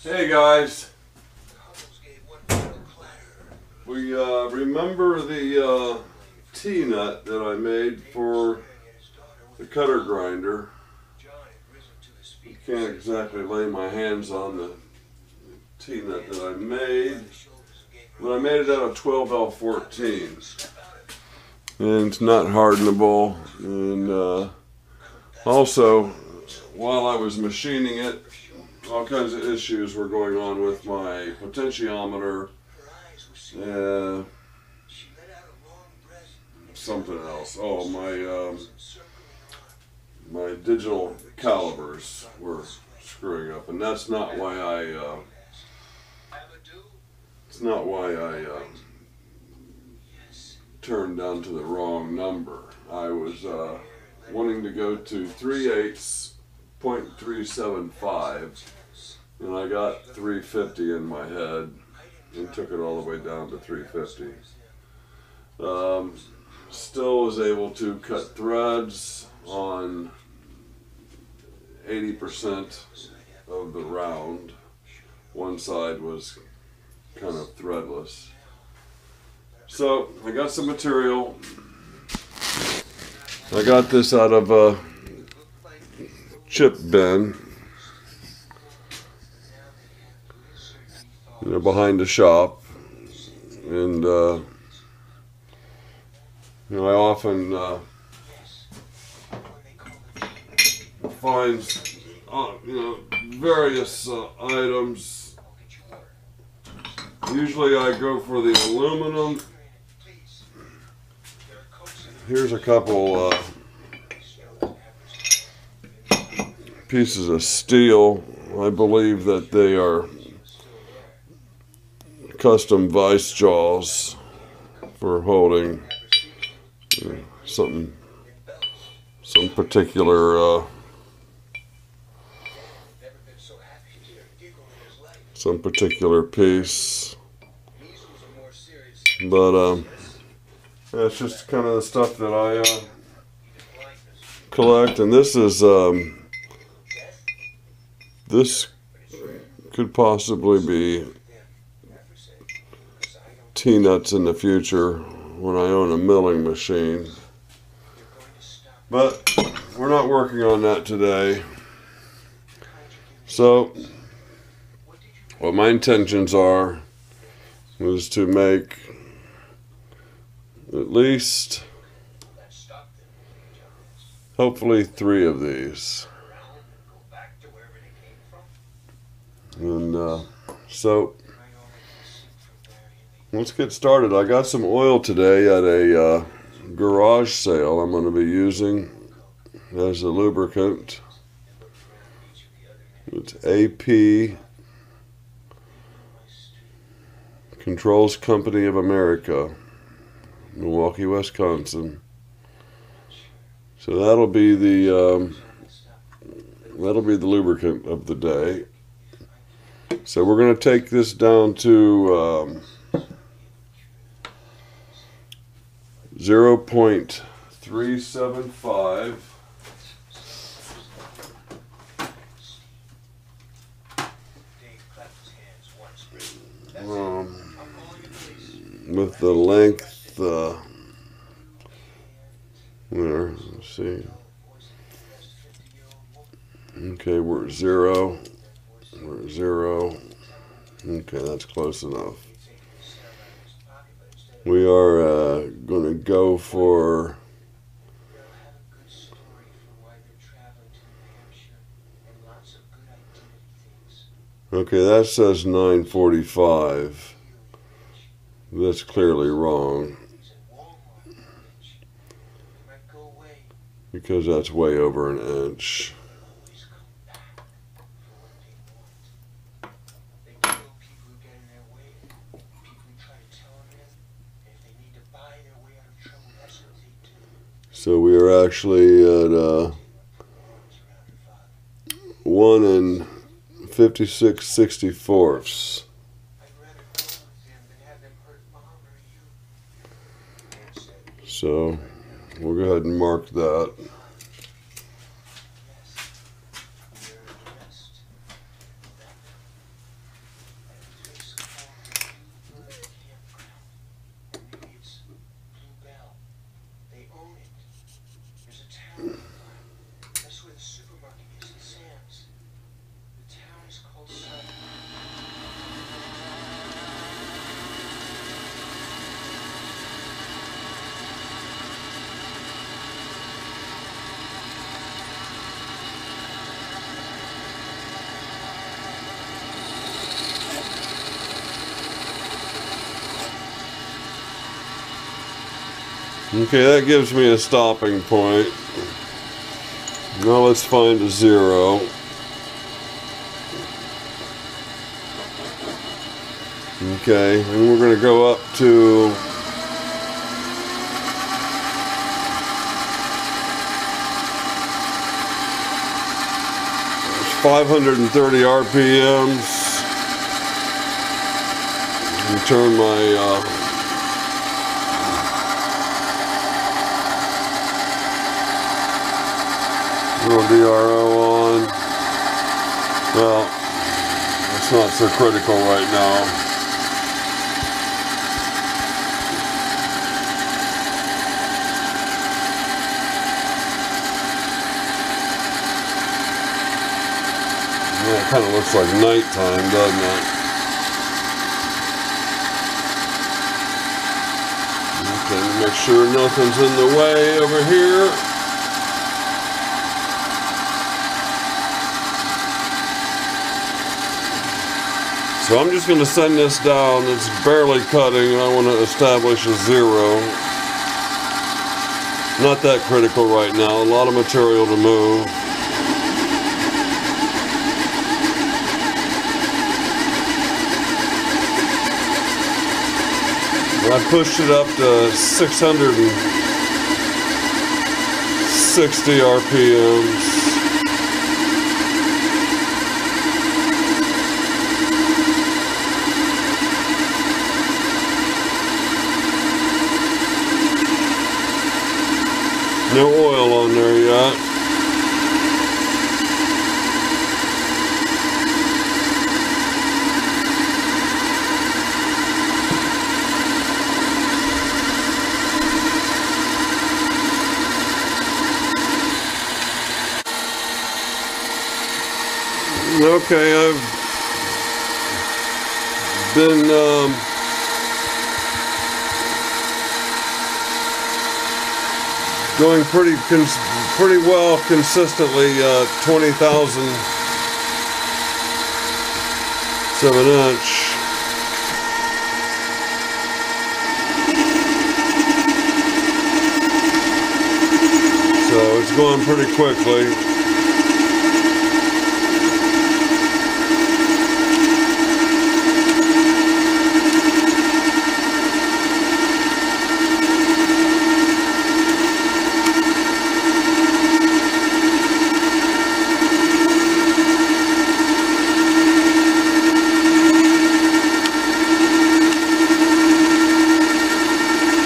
Hey guys, we remember the T-nut that I made for the cutter grinder. I can't exactly lay my hands on the T-nut that I made, but I made it out of 12L14, and it's not hardenable. And also, while I was machining it, all kinds of issues were going on with my potentiometer and something else. Oh, my digital calibers were screwing up, and that's not why I turned down to the wrong number. I was wanting to go to 3/8.375, and I got 350 in my head and took it all the way down to 350. Still was able to cut threads on 80% of the round. One side was kind of threadless. So I got some material. I got this out of a chip bin, behind the shop, and I often find various items. Usually I go for the aluminum. Here's a couple pieces of steel. I believe that they are custom vice jaws for holding some particular piece, but that's just kind of the stuff that I collect. And this is this could possibly be T-nuts in the future when I own a milling machine, but we're not working on that today. So what my intentions are is to make at least, hopefully, 3 of these. And so let's get started. I got some oil today at a garage sale I'm going to be using as a lubricant. It's AP, Controls Company of America, Milwaukee, Wisconsin. So that'll be the lubricant of the day. So we're going to take this down to 0.375. With the length there, let's see. Okay, we're at 0. We're at 0. Okay, that's close enough. We are going to go for okay, that says 945. That's clearly wrong, because that's way over an inch. So we are actually at 1 56/64. So we'll go ahead and mark that. Okay, that gives me a stopping point. Now let's find a 0. Okay, and we're going to go up to 530 RPMs. And turn my little DRO on. Well, it's not so critical right now. Yeah, it kind of looks like nighttime, doesn't it? Okay, make sure nothing's in the way over here. So I'm just going to send this down. It's barely cutting. I want to establish a 0. Not that critical right now. A lot of material to move. I pushed it up to 660 RPMs. No oil on there yet. Okay, I've been going pretty well consistently, 20,000 7-inch. So it's going pretty quickly.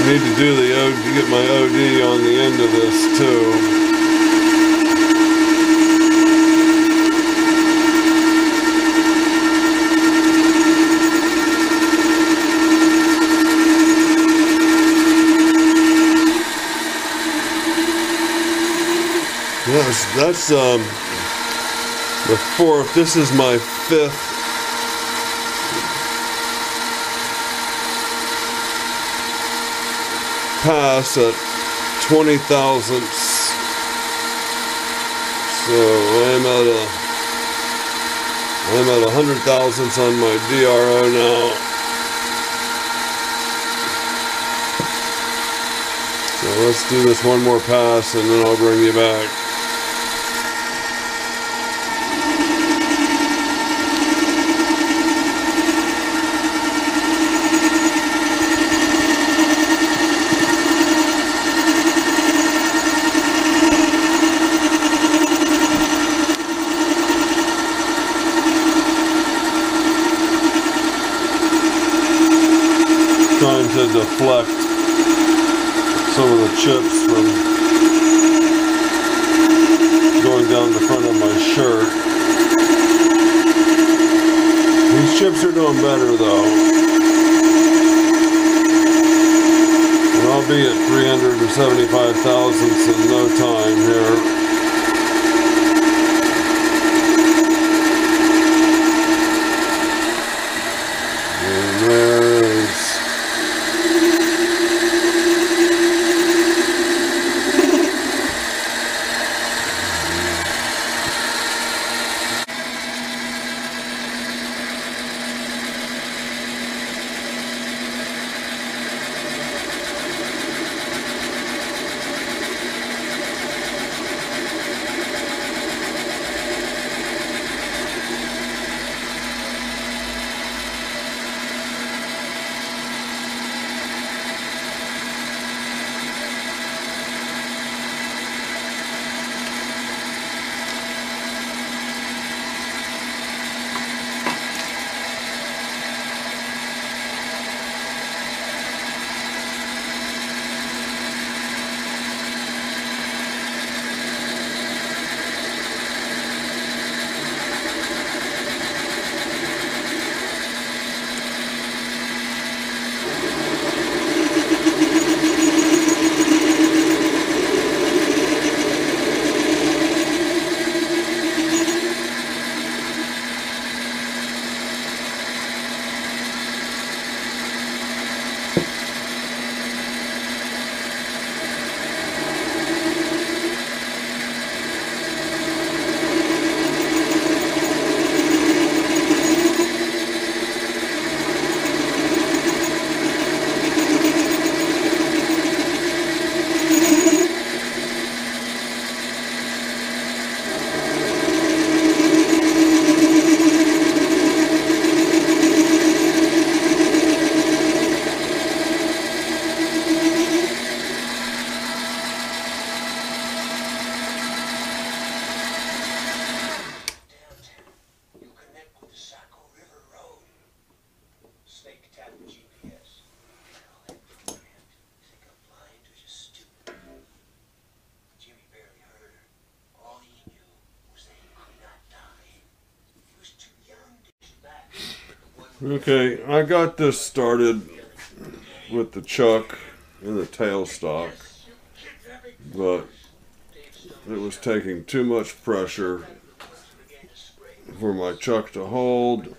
Need to do the get my OD on the end of this too. Yes, that's the 4th. This is my 5th. Pass at 20 thousandths. So I'm at 100 thousandths on my DRO now. So let's do this one more pass and then I'll bring you back. Trying to deflect some of the chips from going down the front of my shirt. These chips are doing better though. And I'll be at 375 thousandths in no time here. And there's Okay, I got this started with the chuck and the tailstock, but it was taking too much pressure for my chuck to hold,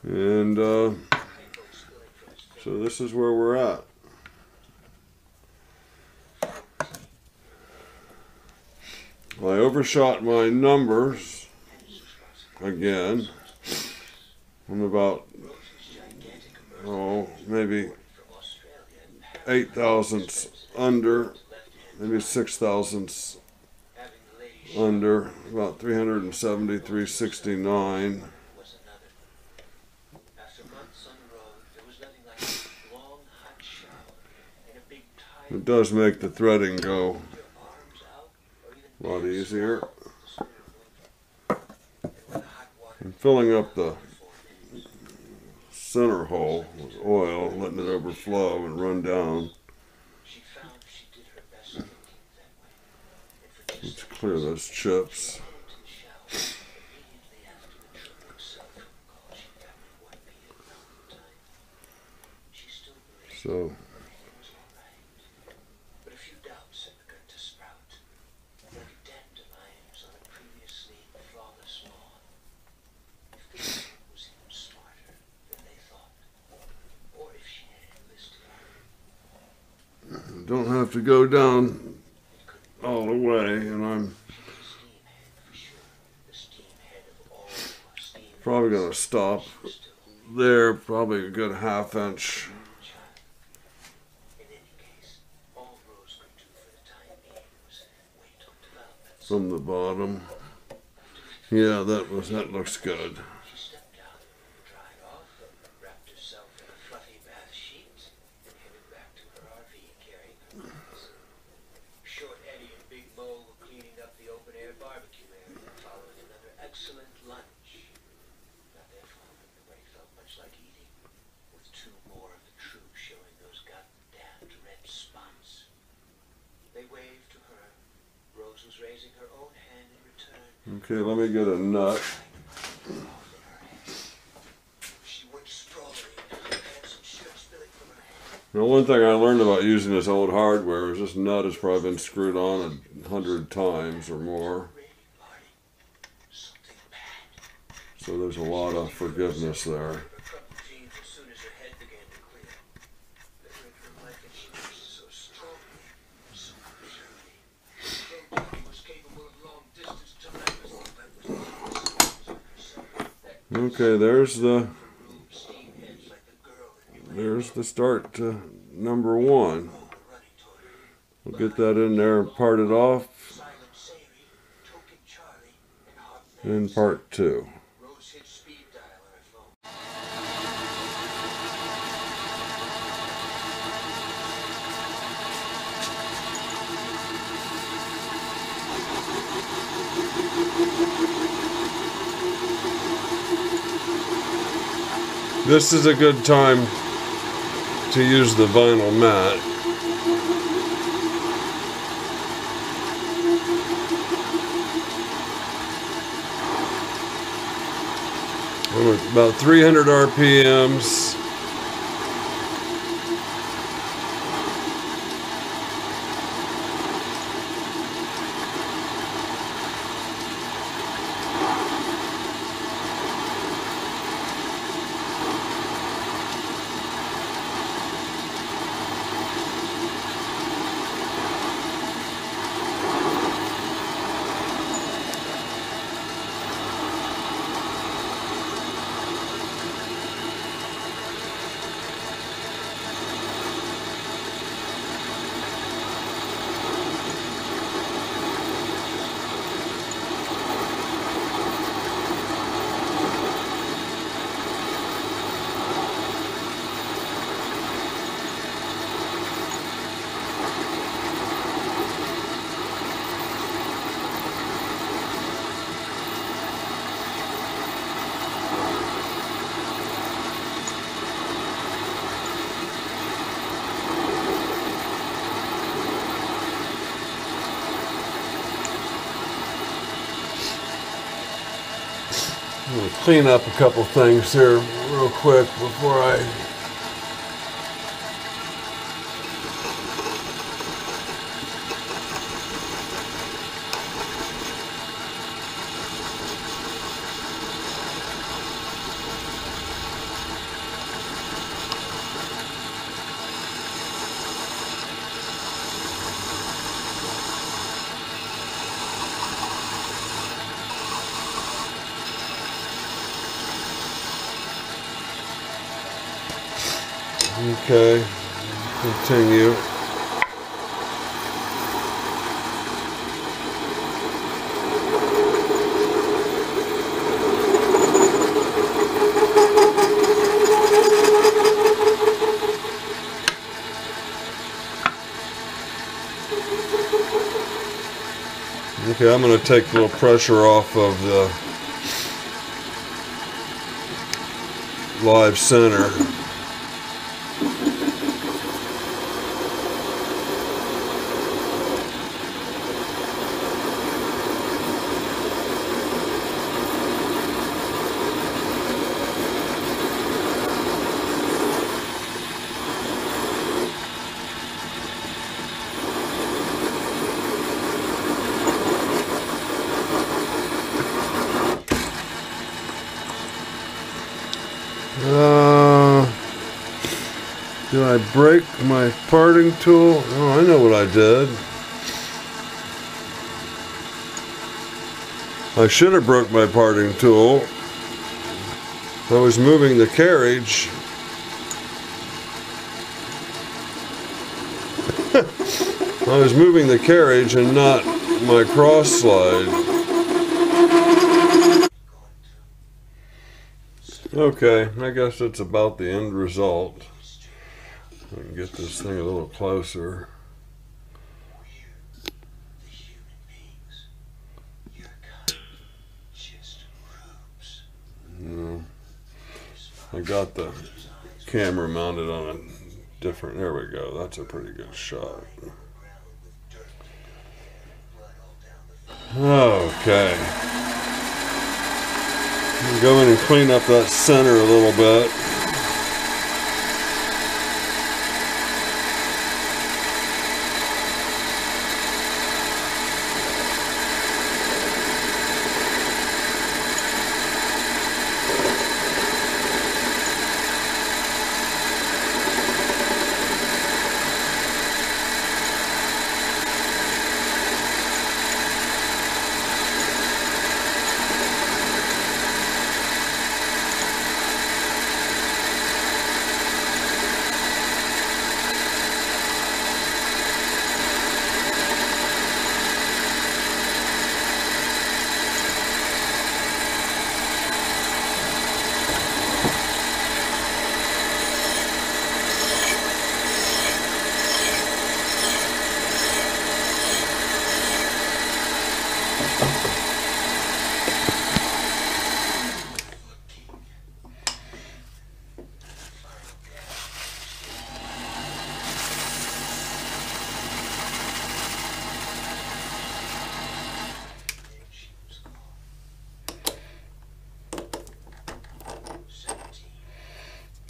and so this is where we're at. I overshot my numbers again. I'm about, maybe 8 thousandths under, maybe 6 thousandths under, about 370, 369. It does make the threading go a lot easier. I'm filling up the center hole with oil, letting it overflow and run down. Let's clear those chips. So don't have to go down all the way, and I'm probably going to stop there, probably a good ½ inch from the bottom. Yeah, that looks good. Okay, let me get a nut. Now, one thing I learned about using this old hardware is this nut has probably been screwed on 100 times or more. So there's a lot of forgiveness there. Okay, there's the start to number 1. We'll get that in there and part it off in part 2. This is a good time to use the vinyl mat. I'm at about 300 RPMs. I'm going to clean up a couple things here real quick before I okay, continue. Okay, I'm going to take a little pressure off of the live center. Did I break my parting tool? Oh, I know what I did. I should have broke my parting tool. I was moving the carriage. I was moving the carriage and not my cross slide. Okay, I guess that's about the end result. I can get this thing a little closer. I got the camera mounted on a different, there we go, that's a pretty good shot. Okay. I'll go in and clean up that center a little bit.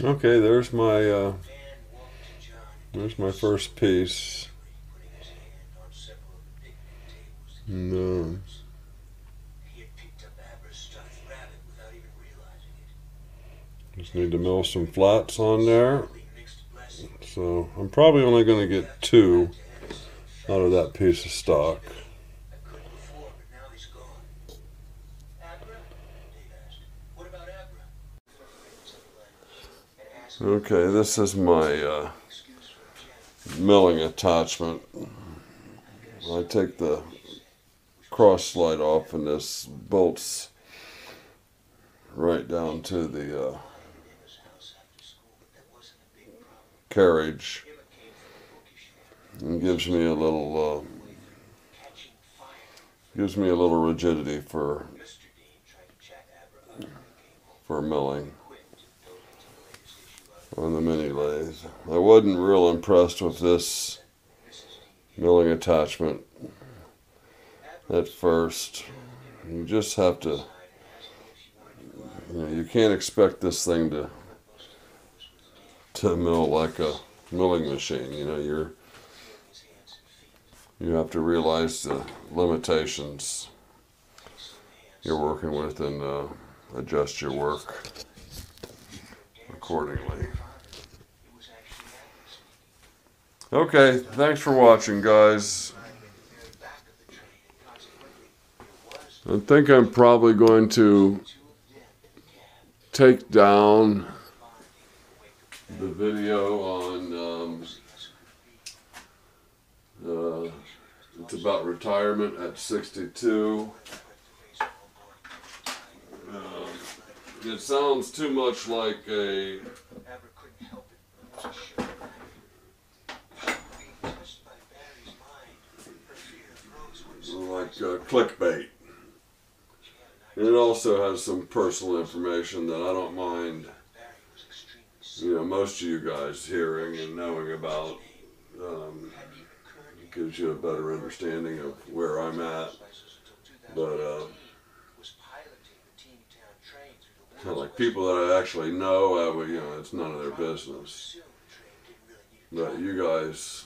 Okay, there's my first piece. And, just need to mill some flats on there. So I'm probably only going to get 2 out of that piece of stock. Okay, this is my milling attachment. I take the cross slide off and this bolts right down to the carriage and gives me a little rigidity for milling on the mini lathe. I wasn't real impressed with this milling attachment at first. You just have to You know, you can't expect this thing to mill like a milling machine. You know, you have to realize the limitations you're working with and adjust your work accordingly. Okay, thanks for watching, guys. I think I'm probably going to take down the video on it's about retirement at 62. It sounds too much like a clickbait. And it also has some personal information that I don't mind, you know, most of you guys hearing and knowing about. It gives you a better understanding of where I'm at. But like people that I actually know, you know, it's none of their business. But you guys,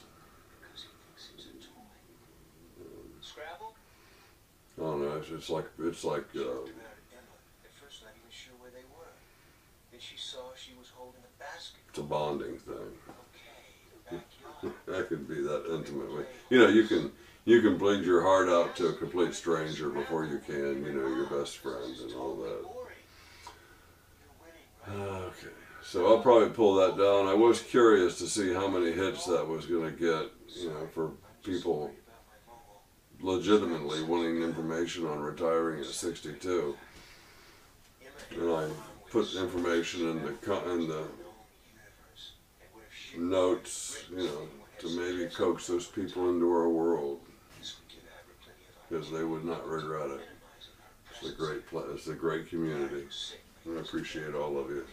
I don't know. It's like it's a bonding thing. That could be that intimately. You know, you can bleed your heart out to a complete stranger before you can, you know, your best friend and all that. Okay, so I'll probably pull that down. I was curious to see how many hits that was going to get, you know, for people legitimately wanting information on retiring at 62. And I put information in the notes, you know, to maybe coax those people into our world, because they would not regret it. It's a great community. I appreciate all of you.